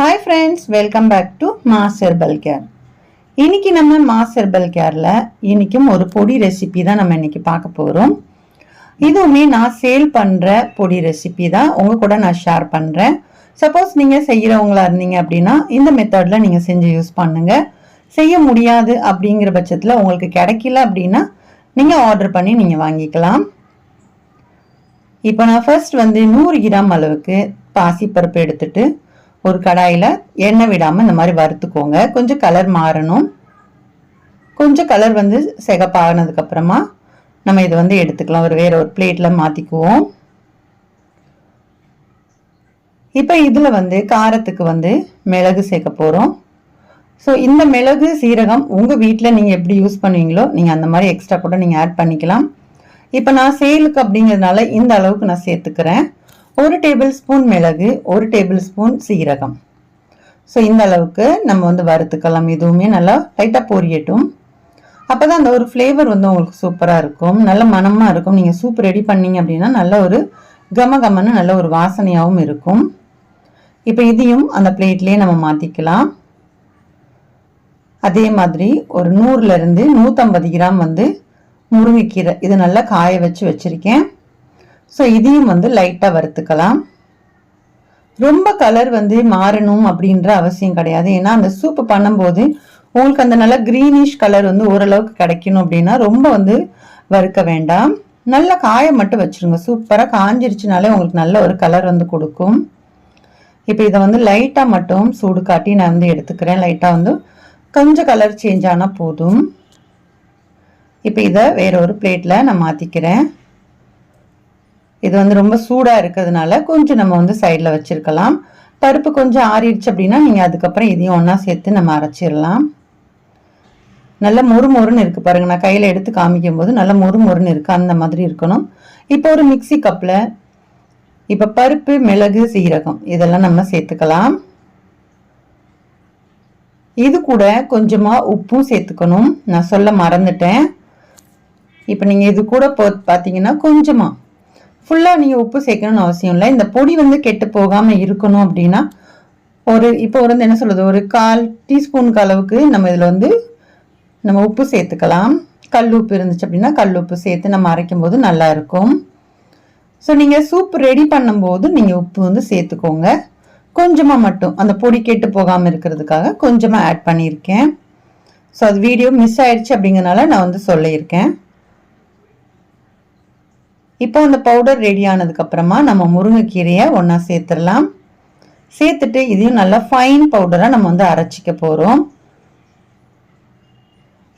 Hi friends, welcome back to Mass Herbal Care. இன்னைக்கு நம்ம mass herbal கேரில் இன்றைக்கும் ஒரு பொடி ரெசிபி தான் நம்ம இன்னைக்கு பார்க்க போகிறோம். இதுவுமே நான் சேல் பண்ணுற பொடி ரெசிபி தான் உங்கள் கூட நான் ஷேர் பண்ணுறேன். சப்போஸ் நீங்கள் செய்கிறவங்களா இருந்தீங்க அப்படின்னா இந்த மெத்தடில் நீங்கள் செஞ்சு யூஸ் பண்ணுங்கள். செய்ய முடியாது அப்படிங்கிற பட்சத்தில் உங்களுக்கு கிடைக்கல அப்படின்னா நீங்கள் ஆர்டர் பண்ணி நீங்கள் வாங்கிக்கலாம். இப்போ நான் ஃபர்ஸ்ட் 100 கிராம் அளவுக்கு பாசிப்பருப்பு எடுத்துட்டு ஒரு கடாயில் எண்ணெய் விடாமல் இந்த மாதிரி வறுத்துக்கோங்க. கொஞ்சம் கலர் மாறணும். கொஞ்சம் கலர் சிகப்பானதுக்கு அப்புறமா நம்ம இதை எடுத்துக்கலாம். வேற ஒரு பிளேட்ல மாத்திக்குவோம். இப்போ இதுல காரத்துக்கு மிளகு சேர்க்க போறோம். ஸோ இந்த மிளகு சீரகம் உங்க வீட்டில் நீங்க எப்படி யூஸ் பண்ணுவீங்களோ நீங்க அந்த மாதிரி எக்ஸ்ட்ரா கூட நீங்க ஆட் பண்ணிக்கலாம். இப்போ நான் சேலுக்கு அப்படிங்கிறதுனால இந்த அளவுக்கு நான் சேர்த்துக்கிறேன். 1 டேபிள் ஸ்பூன் மிளகு, 1 டேபிள் ஸ்பூன் சீரகம். ஸோ இந்த அளவுக்கு நம்ம வறுத்துக்கலாம். இதுவுமே நல்லா லைட்டாக பொரியட்டும். அப்போ தான் அந்த ஒரு ஃப்ளேவர் உங்களுக்கு சூப்பராக இருக்கும், நல்ல மனமாக இருக்கும். நீங்கள் சூப் ரெடி பண்ணீங்க அப்படின்னா நல்ல ஒரு கமன்னு நல்ல ஒரு வாசனையாகவும் இருக்கும். இப்போ இதையும் அந்த பிளேட்லேயே நம்ம மாற்றிக்கலாம். அதே மாதிரி ஒரு 100லேருந்து 150 கிராம் முருங்கைக்கீரை இது நல்லா காய வச்சு வச்சுருக்கேன். ஸோ இதையும் லைட்டாக வறுத்துக்கலாம். ரொம்ப கலர் மாறணும் அப்படின்ற அவசியம் கிடையாது. ஏன்னா அந்த சூப்பு பண்ணும்போது உங்களுக்கு அந்த நல்ல கிரீனிஷ் கலர் ஓரளவுக்கு கிடைக்கணும் அப்படின்னா ரொம்ப வறுக்க வேண்டாம். நல்லா காய மட்டும் வச்சிருங்க. சூப்பராக காஞ்சிருச்சுனாலே உங்களுக்கு நல்ல ஒரு கலர் கொடுக்கும். இப்போ இதை லைட்டாக மட்டும் சூடு காட்டி நான் எடுத்துக்கிறேன். லைட்டாக கொஞ்சம் கலர் சேஞ்ச் ஆனால் போதும். இப்போ இதை வேற ஒரு பிளேட்டில் நான் மாற்றிக்கிறேன். இது ரொம்ப சூடாக இருக்கிறதுனால கொஞ்சம் நம்ம சைடில் வச்சிருக்கலாம். பருப்பு கொஞ்சம் ஆறிடுச்சு அப்படின்னா நீங்கள் அதுக்கப்புறம் இதையும் ஒன்றா சேர்த்து நம்ம அரைச்சிடலாம். நல்ல மொறுன்னு இருக்குது பாருங்கள். நான் கையில் எடுத்து காமிக்கும் போது நல்ல மொறுன்னு இருக்குது. அந்த மாதிரி இருக்கணும். இப்போ ஒரு மிக்சி கப்பில் இப்போ பருப்பு, மிளகு, சீரகம் இதெல்லாம் நம்ம சேர்த்துக்கலாம். இது கூட கொஞ்சமாக உப்பும் சேர்த்துக்கணும். நான் சொல்ல மறந்துட்டேன். இப்போ நீங்கள் இது கூட பார்த்தீங்கன்னா கொஞ்சமாக ஃபுல்லாக நீங்கள் உப்பு சேர்க்கணும்னு அவசியம் இல்லை. இந்த பொடி கெட்டு போகாமல் இருக்கணும் அப்படின்னா இப்போ என்ன சொல்கிறது, ஒரு 1/4 டீஸ்பூனுக்கு அளவுக்கு நம்ம இதில் நம்ம உப்பு சேர்த்துக்கலாம். கல் உப்பு இருந்துச்சு அப்படின்னா கல் உப்பு சேர்த்து நம்ம அரைக்கும் போது நல்லா இருக்கும். ஸோ நீங்கள் சூப் ரெடி பண்ணும்போது நீங்கள் உப்பு சேர்த்துக்கோங்க. கொஞ்சமாக மட்டும் அந்த பொடி கெட்டு போகாமல் இருக்கிறதுக்காக கொஞ்சமாக ஆட் பண்ணியிருக்கேன். ஸோ அது வீடியோ மிஸ் ஆயிடுச்சு அப்படிங்கிறனால நான் சொல்லியிருக்கேன். இப்போ அந்த பவுடர் ரெடி ஆனதுக்கு அப்புறமா நம்ம முருங்கைக்கீரையை ஒன்றா சேர்த்துடலாம். சேர்த்துட்டு இதையும் நல்லா ஃபைன் பவுடராக நம்ம அரைச்சிக்க போகிறோம்.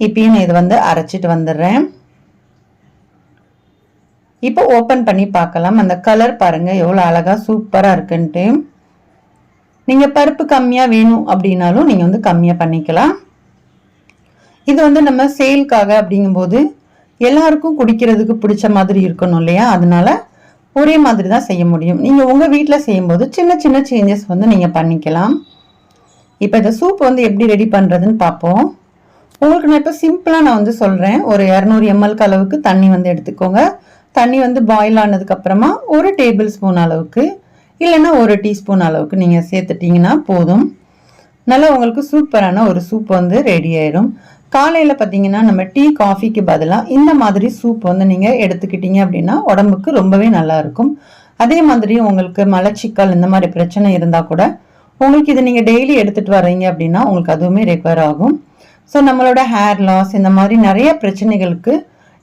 இப்பயும் நான் இதை அரைச்சிட்டு வந்துடுறேன். இப்போ ஓப்பன் பண்ணி பார்க்கலாம். அந்த கலர் பாருங்க எவ்வளோ அழகா சூப்பராக இருக்குன்ட்டு. நீங்கள் பருப்பு கம்மியாக வேணும் அப்படின்னாலும் நீங்கள் கம்மியாக பண்ணிக்கலாம். இது நம்ம சேல்காக அப்படிங்கும்போது எல்லாருக்கும் குடிக்கிறதுக்கு பிடிச்ச மாதிரி இருக்கணும் இல்லையா? அதனால ஒரே மாதிரி தான் செய்ய முடியும். நீங்கள் உங்கள் வீட்டில் செய்யும்போது சின்ன சின்ன சேஞ்சஸ் நீங்கள் பண்ணிக்கலாம். இப்போ இந்த சூப் எப்படி ரெடி பண்ணுறதுன்னு பார்ப்போம். உங்களுக்கு நான் இப்போ சிம்பிளாக நான் சொல்கிறேன். ஒரு 200 ml அளவுக்கு தண்ணி எடுத்துக்கோங்க. தண்ணி பாயில் ஆனதுக்கப்புறமா 1 டேபிள் ஸ்பூன் அளவுக்கு இல்லைன்னா 1 டீஸ்பூன் அளவுக்கு நீங்கள் சேர்த்துட்டிங்கன்னா போதும். நல்லா உங்களுக்கு சூப்பரான ஒரு சூப் ரெடி ஆயிடும். காலையில் பார்த்தீங்கன்னா நம்ம டீ, காஃபிக்கு பதிலாக இந்த மாதிரி சூப் நீங்கள் எடுத்துக்கிட்டீங்க அப்படின்னா உடம்புக்கு ரொம்பவே நல்லா இருக்கும். அதே மாதிரி உங்களுக்கு மலச்சிக்கல் இந்த மாதிரி பிரச்சனை இருந்தால் கூட உங்களுக்கு இது நீங்கள் டெய்லி எடுத்துகிட்டு வர்றீங்க அப்படின்னா உங்களுக்கு அதுவுமே ரெக்கவர் ஆகும். ஸோ நம்மளோட ஹேர் லாஸ் இந்த மாதிரி நிறைய பிரச்சனைகளுக்கு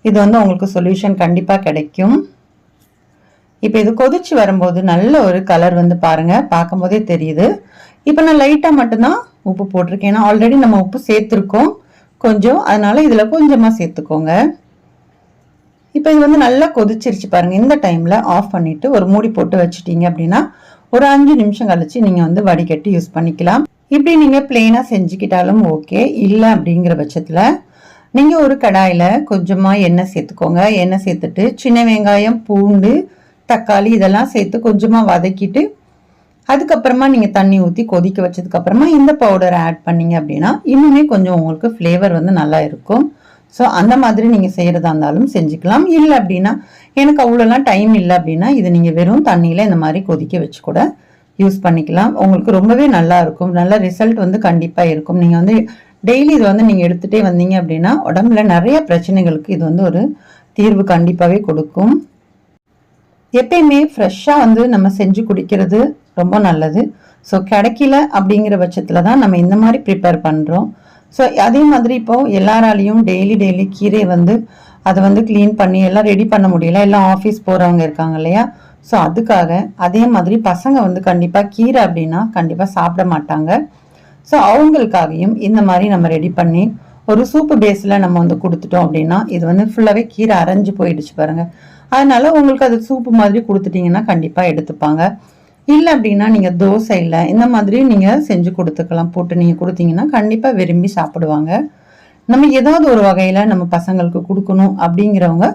இது உங்களுக்கு சொல்யூஷன் கண்டிப்பாக கிடைக்கும். இப்போ இது கொதிச்சு வரும்போது நல்ல ஒரு கலர் பாருங்க, பார்க்கும் போதே தெரியுது. இப்போ நான் லைட்டாக மட்டும்தான் உப்பு போட்டிருக்கேன். ஏன்னா ஆல்ரெடி நம்ம உப்பு சேர்த்துருக்கோம் கொஞ்சம், அதனால இதில் கொஞ்சமாக சேர்த்துக்கோங்க. இப்போ இது நல்லா கொதிச்சிருச்சு பாருங்க. இந்த டைமில் ஆஃப் பண்ணிட்டு ஒரு மூடி போட்டு வச்சுட்டீங்க அப்படின்னா ஒரு 5 நிமிஷம் கழிச்சு நீங்கள் வடிகட்டி யூஸ் பண்ணிக்கலாம். இப்படி நீங்கள் பிளெயினாக செஞ்சுக்கிட்டாலும் ஓகே. இல்லை அப்படிங்கிற பட்சத்தில் நீங்கள் ஒரு கடாயில் கொஞ்சமாக எண்ணெய் சேர்த்துக்கோங்க. எண்ணெய் சேர்த்துட்டு சின்ன வெங்காயம், பூண்டு, தக்காளி இதெல்லாம் சேர்த்து கொஞ்சமாக வதக்கிட்டு அதுக்கப்புறமா நீங்கள் தண்ணி ஊற்றி கொதிக்க வச்சதுக்கப்புறமா இந்த பவுடரை ஆட் பண்ணீங்க அப்படின்னா இன்னுமே கொஞ்சம் உங்களுக்கு ஃப்ளேவர் நல்லா இருக்கும். ஸோ அந்த மாதிரி நீங்கள் செய்கிறதா இருந்தாலும் செஞ்சுக்கலாம். இல்லை அப்படின்னா எனக்கு அவ்வளோலாம் டைம் இல்லை அப்படின்னா இது நீங்கள் வெறும் தண்ணியில் இந்த மாதிரி கொதிக்க வச்சு கூட யூஸ் பண்ணிக்கலாம். உங்களுக்கு ரொம்பவே நல்லா இருக்கும். நல்ல ரிசல்ட் வந்து கண்டிப்பா இருக்கும். நீங்க வந்து டெய்லி இது வந்து நீங்க எடுத்துட்டே வந்தீங்க அப்படின்னா உடம்புல நிறைய பிரச்சனைகளுக்கு இது வந்து ஒரு தீர்வு கண்டிப்பாவே கொடுக்கும். எப்பயுமே ஃப்ரெஷ்ஷா வந்து நம்ம செஞ்சு குடிக்கிறது ரொம்ப நல்லது. ஸோ கிடைக்கல அப்படிங்கிற பட்சத்துல தான் நம்ம இந்த மாதிரி ப்ரிப்பேர் பண்றோம். ஸோ அதே மாதிரி இப்போ எல்லாராலையும் டெய்லி கீரையை வந்து அதை வந்து கிளீன் பண்ணி எல்லாம் ரெடி பண்ண முடியல. எல்லாம் ஆஃபீஸ் போறவங்க இருக்காங்க இல்லையா? ஸோ அதுக்காக அதே மாதிரி பசங்க வந்து கண்டிப்பா கீரை அப்படின்னா கண்டிப்பா சாப்பிட மாட்டாங்க. ஸோ அவங்களுக்காகவும் இந்த மாதிரி நம்ம ரெடி பண்ணி ஒரு சூப்பு பேஸில் நம்ம வந்து கொடுத்துட்டோம் அப்படின்னா இது வந்து ஃபுல்லாகவே கீரை அரைஞ்சு போயிடுச்சு பாருங்க. அதனால உங்களுக்கு அது சூப்பு மாதிரி கொடுத்துட்டீங்கன்னா கண்டிப்பாக எடுத்துப்பாங்க. இல்லை அப்படின்னா நீங்கள் தோசையில் இந்த மாதிரி நீங்கள் செஞ்சு கொடுத்துக்கலாம். போட்டு நீங்கள் கொடுத்தீங்கன்னா கண்டிப்பாக விரும்பி சாப்பிடுவாங்க. நம்ம ஏதாவது ஒரு வகையில் நம்ம பசங்களுக்கு கொடுக்கணும் அப்படிங்கிறவங்க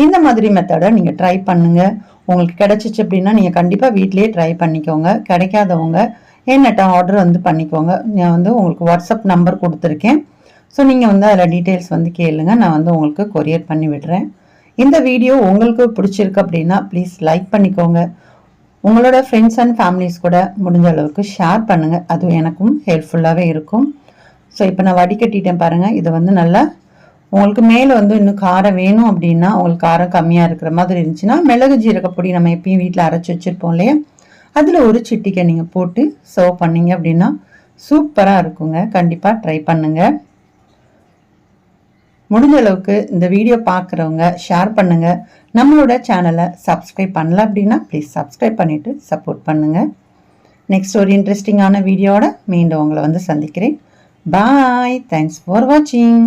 இந்த மாதிரி மெத்தடை நீங்கள் ட்ரை பண்ணுங்க. உங்களுக்கு கிடைச்சிச்சு அப்படின்னா நீங்கள் கண்டிப்பாக வீட்டிலேயே ட்ரை பண்ணிக்கோங்க. கிடைக்காதவங்க என்னட்ட ஆர்டர் வந்து பண்ணிக்கோங்க. நான் வந்து உங்களுக்கு வாட்ஸ்அப் நம்பர் கொடுத்துருக்கேன். ஸோ நீங்கள் வந்து அதில் டீட்டெயில்ஸ் வந்து கேளுங்க. நான் வந்து உங்களுக்கு கொரியர் பண்ணி விடுறேன். இந்த வீடியோ உங்களுக்கு பிடிச்சிருக்கு அப்படின்னா ப்ளீஸ் லைக் பண்ணிக்கோங்க. உங்களோட ஃப்ரெண்ட்ஸ் அண்ட் ஃபேமிலிஸ் கூட முடிஞ்ச அளவுக்கு ஷேர் பண்ணுங்கள். அதுவும் எனக்கும் ஹெல்ப்ஃபுல்லாகவே இருக்கும். ஸோ இப்போ நான் வடிகட்டிட்டேன் பாருங்கள். இதை வந்து நல்லா உங்களுக்கு மேலே வந்து இன்னும் காரம் வேணும் அப்படின்னா உங்களுக்கு காரம் கம்மியாக இருக்கிற மாதிரி இருந்துச்சுன்னா மிளகு ஜீரகப்பொடி நம்ம எப்பயும் வீட்டில் அரைச்சி வச்சுருப்போம் இல்லையா? அதில் ஒரு சிட்டிக்கை நீங்கள் போட்டு சர்வ் பண்ணீங்க அப்படின்னா சூப்பராக இருக்குங்க. கண்டிப்பாக ட்ரை பண்ணுங்கள். முடிஞ்ச அளவுக்கு இந்த வீடியோ பார்க்குறவங்க ஷேர் பண்ணுங்கள். நம்மளோட சேனலை சப்ஸ்கிரைப் பண்ணல அப்படின்னா ப்ளீஸ் சப்ஸ்கிரைப் பண்ணிவிட்டு சப்போர்ட் பண்ணுங்கள். நெக்ஸ்ட் ஒரு இன்ட்ரெஸ்டிங்கான வீடியோட மீண்டும் உங்களை வந்து சந்திக்கிறேன். பாய். தேங்க்ஸ் ஃபார் வாட்சிங்.